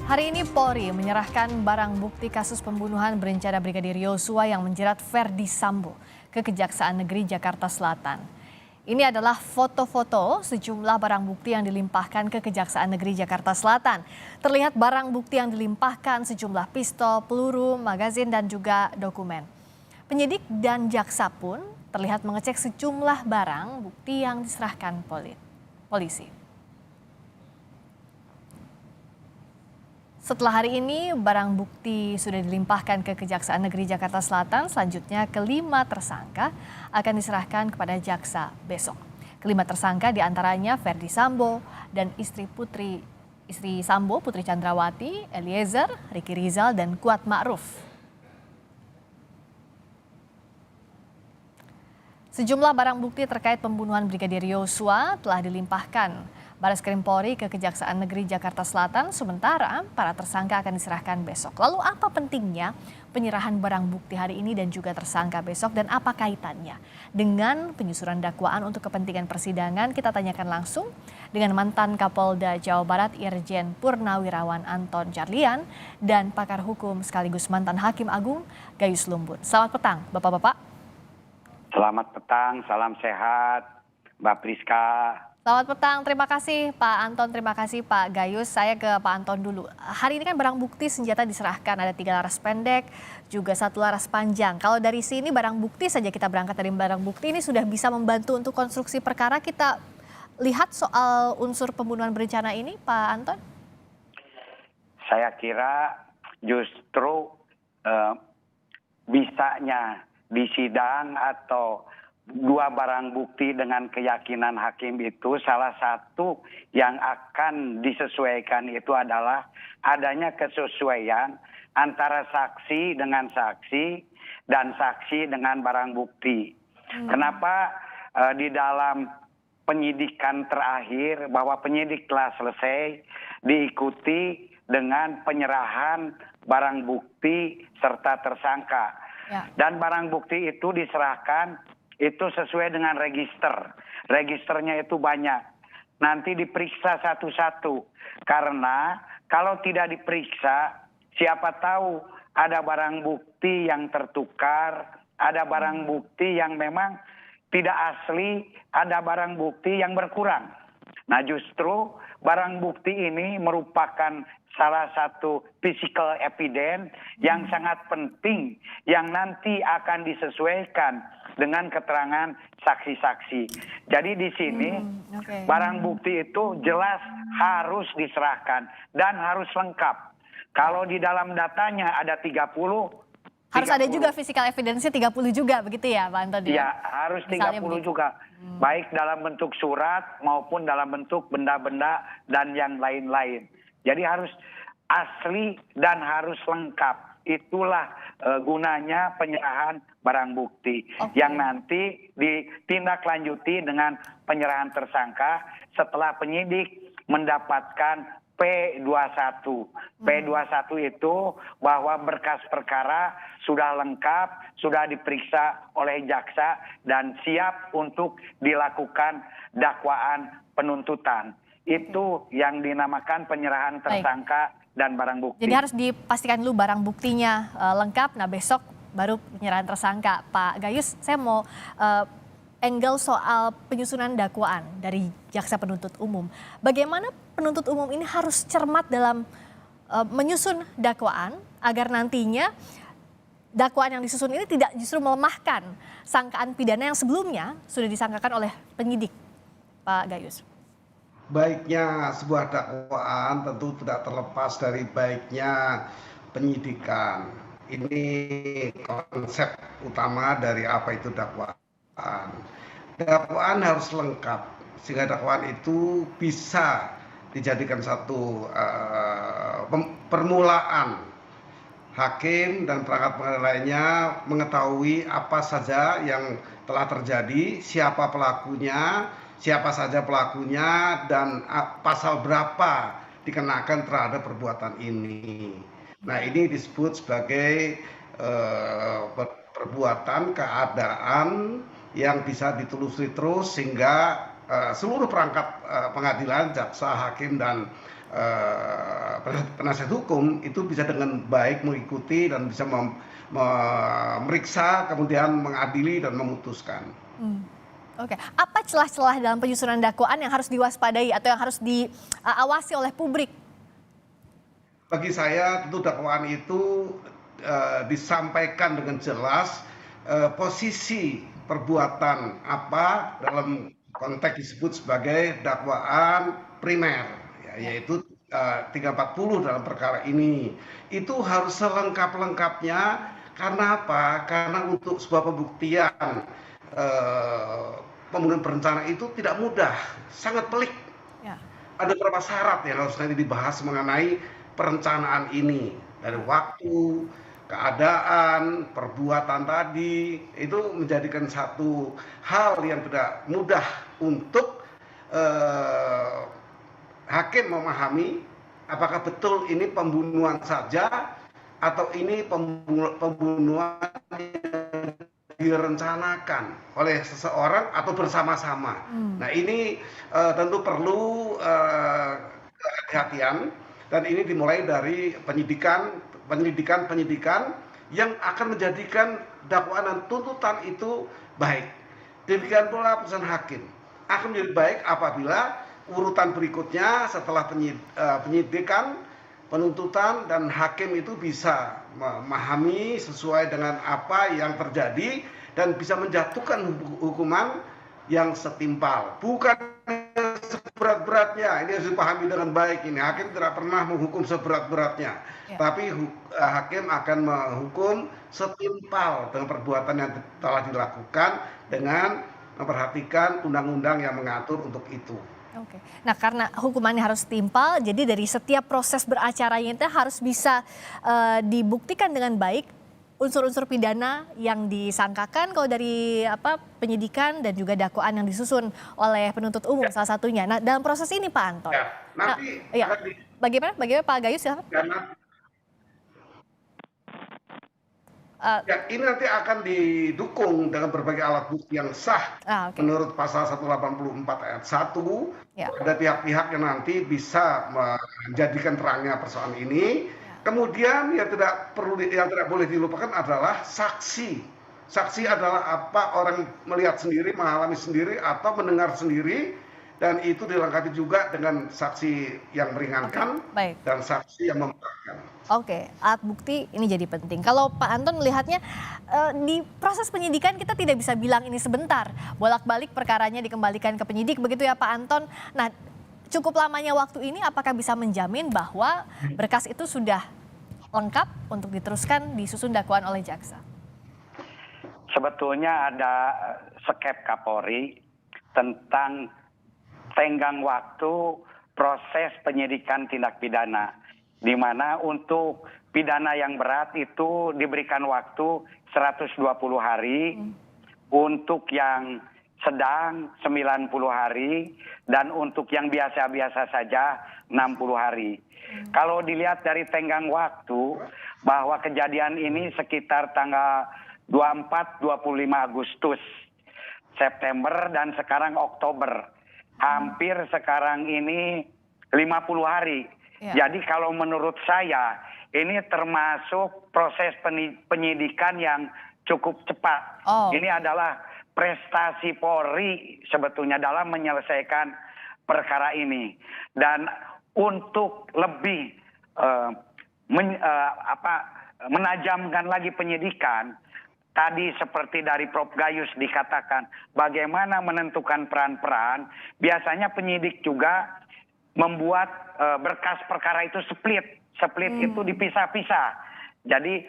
Hari ini Polri menyerahkan barang bukti kasus pembunuhan berencana Brigadir Yosua yang menjerat Verdi Sambo ke Kejaksaan Negeri Jakarta Selatan. Ini adalah foto-foto sejumlah barang bukti yang dilimpahkan ke Kejaksaan Negeri Jakarta Selatan. Terlihat barang bukti yang dilimpahkan sejumlah pistol, peluru, magazin, dan juga dokumen. Penyidik dan jaksa pun terlihat mengecek sejumlah barang bukti yang diserahkan polisi. Setelah hari ini, barang bukti sudah dilimpahkan ke Kejaksaan Negeri Jakarta Selatan. Selanjutnya, kelima tersangka akan diserahkan kepada jaksa besok. Kelima tersangka diantaranya Verdi Sambo dan istri Sambo, Putri Chandrawati, Eliezer, Ricky Rizal, dan Kuat Ma'ruf. Sejumlah barang bukti terkait pembunuhan Brigadir Yosua telah dilimpahkan Bareskrim Polri ke Kejaksaan Negeri Jakarta Selatan, sementara para tersangka akan diserahkan besok. Lalu apa pentingnya penyerahan barang bukti hari ini dan juga tersangka besok, dan apa kaitannya dengan penyusunan dakwaan untuk kepentingan persidangan? Kita tanyakan langsung dengan mantan Kapolda Jawa Barat Irjen Purnawirawan Anton Carlyan dan pakar hukum sekaligus mantan Hakim Agung Gayus Lumbun. Selamat petang, Bapak-bapak. Selamat petang, salam sehat, Mbak Priska. Selamat petang, terima kasih Pak Anton, terima kasih Pak Gayus. Saya ke Pak Anton dulu. Hari ini kan barang bukti senjata diserahkan, ada 3 laras pendek, juga 1 laras panjang. Kalau dari sini barang bukti saja, kita berangkat dari barang bukti ini sudah bisa membantu untuk konstruksi perkara. Kita lihat soal unsur pembunuhan berencana ini, Pak Anton. Saya kira justru bisanya di sidang atau 2 barang bukti dengan keyakinan hakim itu, salah satu yang akan disesuaikan itu adalah adanya kesesuaian antara saksi dengan saksi dan saksi dengan barang bukti. Kenapa di dalam penyidikan terakhir bahwa penyidik telah selesai diikuti dengan penyerahan barang bukti serta tersangka. Ya. Dan barang bukti itu diserahkan itu sesuai dengan register. Registernya itu banyak. Nanti diperiksa satu-satu. Karena kalau tidak diperiksa, siapa tahu ada barang bukti yang tertukar, ada barang bukti yang memang tidak asli, ada barang bukti yang berkurang. Nah, justru barang bukti ini merupakan salah satu physical evidence yang sangat penting yang nanti akan disesuaikan dengan keterangan saksi-saksi. Jadi di sini barang bukti itu jelas harus diserahkan dan harus lengkap. Kalau di dalam datanya ada 30, harus ada juga physical evidence-nya 30 juga, begitu ya Pak Anton? Iya, harus 30 juga. Baik dalam bentuk surat maupun dalam bentuk benda-benda dan yang lain-lain. Jadi harus asli dan harus lengkap. Itulah gunanya penyerahan barang bukti yang nanti ditindaklanjuti dengan penyerahan tersangka setelah penyidik mendapatkan P21. P21 itu bahwa berkas perkara sudah lengkap, sudah diperiksa oleh jaksa dan siap untuk dilakukan dakwaan penuntutan. Itu yang dinamakan penyerahan tersangka dan barang bukti. Jadi harus dipastikan dulu barang buktinya lengkap, nah besok baru penyerahan tersangka. Pak Gayus, saya mau angle soal penyusunan dakwaan dari jaksa penuntut umum. Bagaimana penuntut umum ini harus cermat dalam menyusun dakwaan agar nantinya dakwaan yang disusun ini tidak justru melemahkan sangkaan pidana yang sebelumnya sudah disangkakan oleh penyidik, Pak Gayus. Baiknya sebuah dakwaan tentu tidak terlepas dari baiknya penyidikan. Ini konsep utama dari apa itu dakwaan. Dakwaan harus lengkap sehingga dakwaan itu bisa dijadikan satu permulaan hakim dan perangkat pengadilan lainnya mengetahui apa saja yang telah terjadi, siapa pelakunya, siapa saja pelakunya, dan pasal berapa dikenakan terhadap perbuatan ini. Nah, ini disebut sebagai perbuatan keadaan yang bisa ditelusuri terus sehingga seluruh perangkat pengadilan, jaksa, hakim, dan penasihat hukum itu bisa dengan baik mengikuti dan bisa memeriksa, kemudian mengadili dan memutuskan. Oke, apa celah-celah dalam penyusunan dakwaan yang harus diwaspadai atau yang harus diawasi oleh publik? Bagi saya tentu dakwaan itu disampaikan dengan jelas posisi perbuatan apa dalam konteks disebut sebagai dakwaan primer, yaitu 340 dalam perkara ini. Itu harus selengkap-lengkapnya karena apa? Karena untuk sebuah pembuktian pembunuhan berencana itu tidak mudah, sangat pelik. Ya. Ada beberapa syarat yang harus nanti dibahas mengenai perencanaan ini, dari waktu, keadaan, perbuatan tadi, itu menjadikan satu hal yang tidak mudah untuk hakim memahami apakah betul ini pembunuhan saja atau ini pembunuhan direncanakan oleh seseorang atau bersama-sama. Nah ini tentu perlu kehati-hatian, dan ini dimulai dari penyidikan yang akan menjadikan dakwaan dan tuntutan itu baik. Demikian pula putusan hakim akan menjadi baik apabila urutan berikutnya setelah penyidikan, penuntutan, dan hakim itu bisa memahami sesuai dengan apa yang terjadi dan bisa menjatuhkan hukuman yang setimpal. Bukan seberat-beratnya, ini harus dipahami dengan baik. Ini hakim tidak pernah menghukum seberat-beratnya, tapi hakim akan menghukum setimpal dengan perbuatan yang telah dilakukan dengan memperhatikan undang-undang yang mengatur untuk itu. Oke. Nah, karena hukumannya harus timpal, jadi dari setiap proses beracaranya itu harus bisa dibuktikan dengan baik unsur-unsur pidana yang disangkakan kalau dari penyidikan dan juga dakwaan yang disusun oleh penuntut umum salah satunya. Nah, dalam proses ini Pak Anton. Ya, nanti bagaimana Pak Gayus ya? Ya, ini nanti akan didukung dengan berbagai alat bukti yang sah menurut pasal 184 ayat 1. Ada pihak-pihak yang nanti bisa menjadikan terangnya persoalan ini. Kemudian yang tidak boleh dilupakan adalah saksi. Saksi adalah apa orang melihat sendiri, mengalami sendiri atau mendengar sendiri, dan itu dilengkapi juga dengan saksi yang meringankan dan saksi yang memberatkan. Oke, alat bukti ini jadi penting. Kalau Pak Anton melihatnya di proses penyidikan kita tidak bisa bilang ini sebentar, bolak-balik perkaranya dikembalikan ke penyidik, begitu ya Pak Anton. Nah, cukup lamanya waktu ini apakah bisa menjamin bahwa berkas itu sudah lengkap untuk diteruskan disusun dakwaan oleh jaksa? Sebetulnya ada skep Kapolri tentang tenggang waktu proses penyidikan tindak pidana, di mana untuk pidana yang berat itu diberikan waktu 120 hari, untuk yang sedang 90 hari, dan untuk yang biasa-biasa saja 60 hari. Kalau dilihat dari tenggang waktu, bahwa kejadian ini sekitar tanggal 24-25 Agustus, September, dan sekarang Oktober. Hampir sekarang ini 50 hari. Jadi kalau menurut saya ini termasuk proses penyidikan yang cukup cepat. Ini adalah prestasi Polri sebetulnya dalam menyelesaikan perkara ini. Dan untuk lebih menajamkan lagi penyidikan, tadi seperti dari Prof. Gayus dikatakan bagaimana menentukan peran-peran, biasanya penyidik juga membuat berkas perkara itu split itu dipisah-pisah. Jadi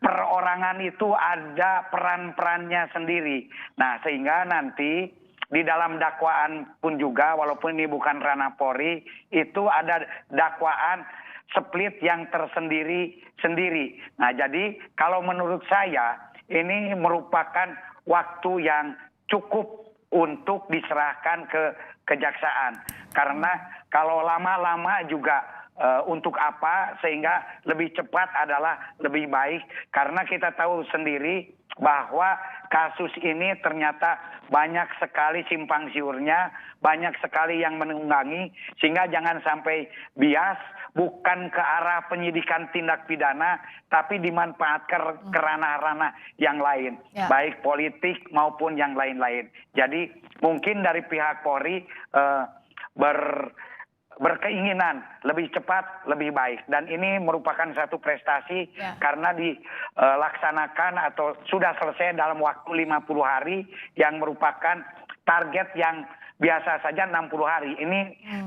perorangan itu ada peran-perannya sendiri. Nah, sehingga nanti di dalam dakwaan pun juga, walaupun ini bukan ranah Polri, itu ada dakwaan split yang tersendiri-sendiri. Nah, jadi kalau menurut saya ini merupakan waktu yang cukup untuk diserahkan ke kejaksaan. Karena kalau lama-lama juga untuk apa, sehingga lebih cepat adalah lebih baik, karena kita tahu sendiri bahwa kasus ini ternyata banyak sekali simpang siurnya, banyak sekali yang menunggangi, sehingga jangan sampai bias, bukan ke arah penyidikan tindak pidana, tapi dimanfaatkan ke ranah-ranah yang lain, baik politik maupun yang lain-lain. Jadi mungkin dari pihak Polri berkeinginan lebih cepat, lebih baik. Dan ini merupakan satu prestasi karena dilaksanakan atau sudah selesai dalam waktu 50 hari yang merupakan target yang biasa saja 60 hari. Ini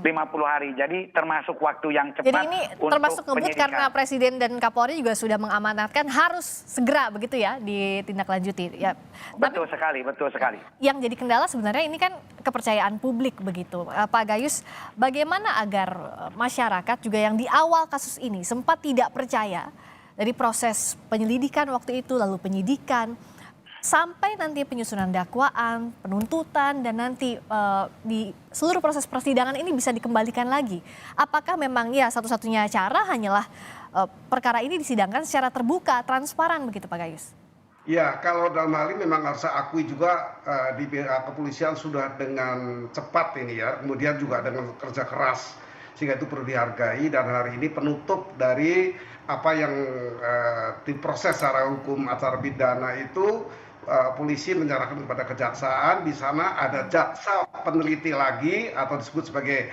50 hari. Jadi termasuk waktu yang cepat. Jadi ini termasuk ngebut karena Presiden dan Kapolri juga sudah mengamanatkan harus segera begitu ya ditindaklanjuti. Ya. Betul sekali, betul sekali. Yang jadi kendala sebenarnya ini kan kepercayaan publik begitu. Pak Gayus, bagaimana agar masyarakat juga yang di awal kasus ini sempat tidak percaya dari proses penyelidikan waktu itu, lalu penyidikan, sampai nanti penyusunan dakwaan, penuntutan, dan nanti di seluruh proses persidangan ini bisa dikembalikan lagi. Apakah memang ya satu-satunya cara hanyalah perkara ini disidangkan secara terbuka, transparan begitu Pak Gayus? Ya, kalau dalam hal ini memang harus saya akui juga di pihak kepolisian sudah dengan cepat ini ya, kemudian juga dengan kerja keras, sehingga itu perlu dihargai. Dan hari ini penutup dari apa yang diproses secara hukum acara pidana itu, polisi menyerahkan kepada kejaksaan. Di sana ada jaksa peneliti lagi atau disebut sebagai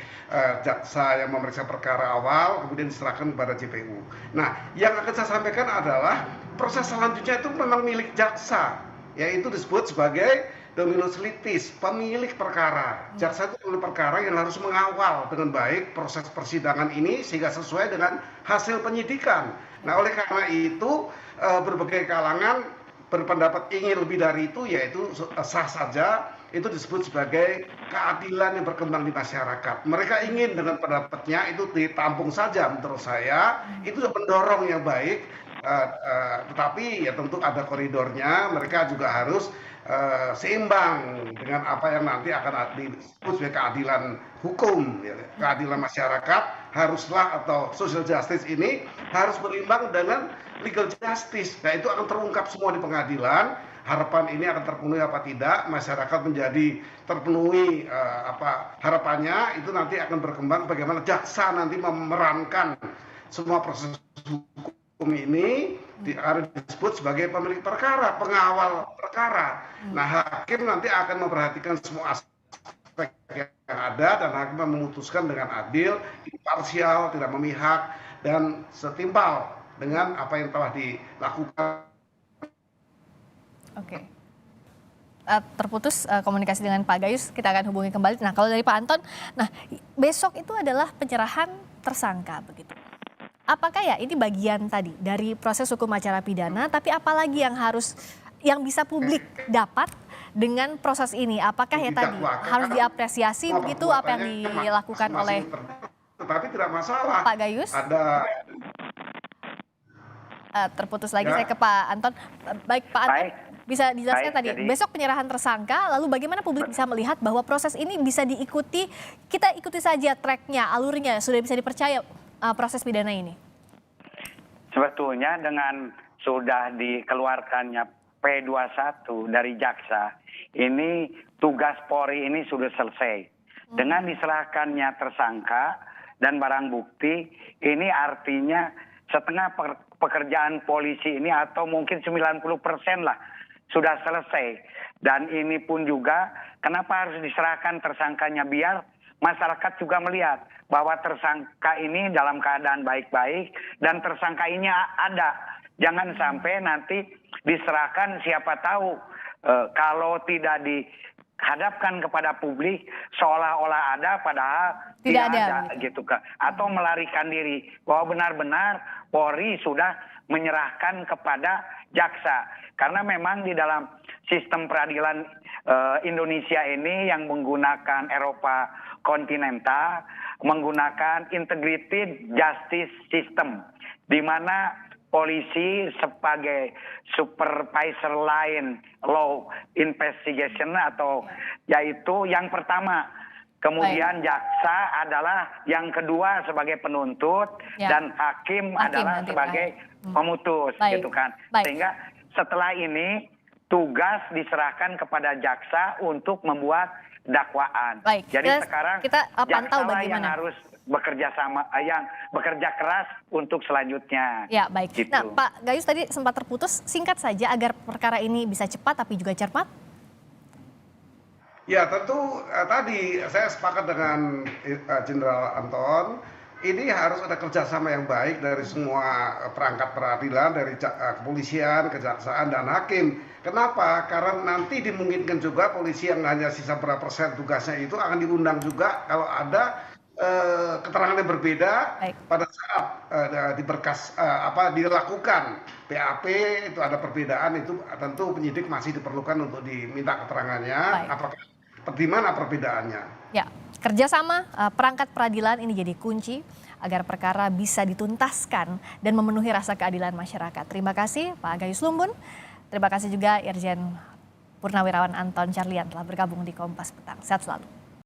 jaksa yang memeriksa perkara awal, kemudian diserahkan kepada JPU. Nah, yang akan saya sampaikan adalah proses selanjutnya itu memang milik jaksa, yaitu disebut sebagai dominus litis, pemilik perkara. Jaksa itu pemilik perkara yang harus mengawal dengan baik proses persidangan ini sehingga sesuai dengan hasil penyidikan. Nah, oleh karena itu berbagai kalangan berpendapat ingin lebih dari itu, yaitu sah saja, itu disebut sebagai keadilan yang berkembang di masyarakat. Mereka ingin dengan pendapatnya itu ditampung saja, menurut saya itu mendorong yang baik, tetapi ya tentu ada koridornya. Mereka juga harus seimbang dengan apa yang nanti akan disebut sebagai keadilan hukum, ya. Keadilan masyarakat haruslah, atau social justice ini harus berimbang dengan legal justice. Nah, itu akan terungkap semua di pengadilan. Harapan ini akan terpenuhi apa tidak, masyarakat menjadi terpenuhi harapannya, itu nanti akan berkembang bagaimana jaksa nanti memerankan semua proses hukum ini, harus disebut sebagai pemilik perkara, pengawal perkara. Nah, hakim nanti akan memperhatikan semua aspek yang ada, dan hakim memutuskan dengan adil, imparsial, tidak memihak, dan setimpal dengan apa yang telah dilakukan. Oke. Terputus komunikasi dengan Pak Gayus, kita akan hubungi kembali. Nah, kalau dari Pak Anton, nah besok itu adalah penyerahan tersangka begitu. Apakah ya ini bagian tadi dari proses hukum acara pidana, tapi apalagi yang bisa publik dapat dengan proses ini? Apakah ya tadi harus diapresiasi begitu apa yang dilakukan oleh tetapi tidak masalah Pak Gayus? Ada terputus lagi saya ke Pak Anton. Baik Pak Anton, bisa dijelaskan tadi besok penyerahan tersangka, lalu bagaimana publik bisa melihat bahwa proses ini bisa diikuti, kita ikuti saja tracknya, alurnya, sudah bisa dipercaya proses pidana ini? Sebetulnya dengan sudah dikeluarkannya P21 dari jaksa, ini tugas Polri ini sudah selesai. Dengan diserahkannya tersangka dan barang bukti, ini artinya setengah pekerjaan polisi ini, atau mungkin 90% lah, sudah selesai. Dan ini pun juga kenapa harus diserahkan tersangkanya, biar masyarakat juga melihat bahwa tersangka ini dalam keadaan baik-baik dan tersangka ini ada. Jangan sampai nanti diserahkan, siapa tahu kalau tidak dihadapkan kepada publik seolah-olah ada padahal tidak ada gitu kan. Atau melarikan diri bahwa benar-benar Polri sudah menyerahkan kepada jaksa. Karena memang di dalam sistem peradilan Indonesia ini yang menggunakan Eropa kontinental, menggunakan integrated justice system, di mana polisi sebagai supervisor line law investigation, atau yaitu yang pertama Kemudian jaksa adalah yang kedua sebagai penuntut Ya. dan hakim adalah nanti sebagai pemutus, Baik. gitu kan. Baik. Sehingga setelah ini tugas diserahkan kepada jaksa untuk membuat dakwaan. Baik. Jadi sekarang kita pantau jaksa lah yang bagaimana. harus bekerja sama, yang bekerja keras untuk selanjutnya. Ya, baik. Gitu. Nah, Pak Gayus tadi sempat terputus, singkat saja agar perkara ini bisa cepat tapi juga cermat. Ya tentu tadi saya sepakat dengan Jenderal Anton, ini harus ada kerjasama yang baik dari semua perangkat peradilan, dari kepolisian, kejaksaan, dan hakim. Kenapa? Karena nanti dimungkinkan juga polisi yang hanya sisa berapa persen tugasnya itu akan diundang juga kalau ada keterangan yang berbeda Baik. pada saat di berkas dilakukan PAP itu ada perbedaan, itu tentu penyidik masih diperlukan untuk diminta keterangannya. Baik. Apakah di mana perbedaannya? Ya, kerjasama perangkat peradilan ini jadi kunci agar perkara bisa dituntaskan dan memenuhi rasa keadilan masyarakat. Terima kasih Pak Gayus Lumbun. Terima kasih juga Irjen Purnawirawan Anton Carlian telah bergabung di Kompas Petang. Sehat selalu.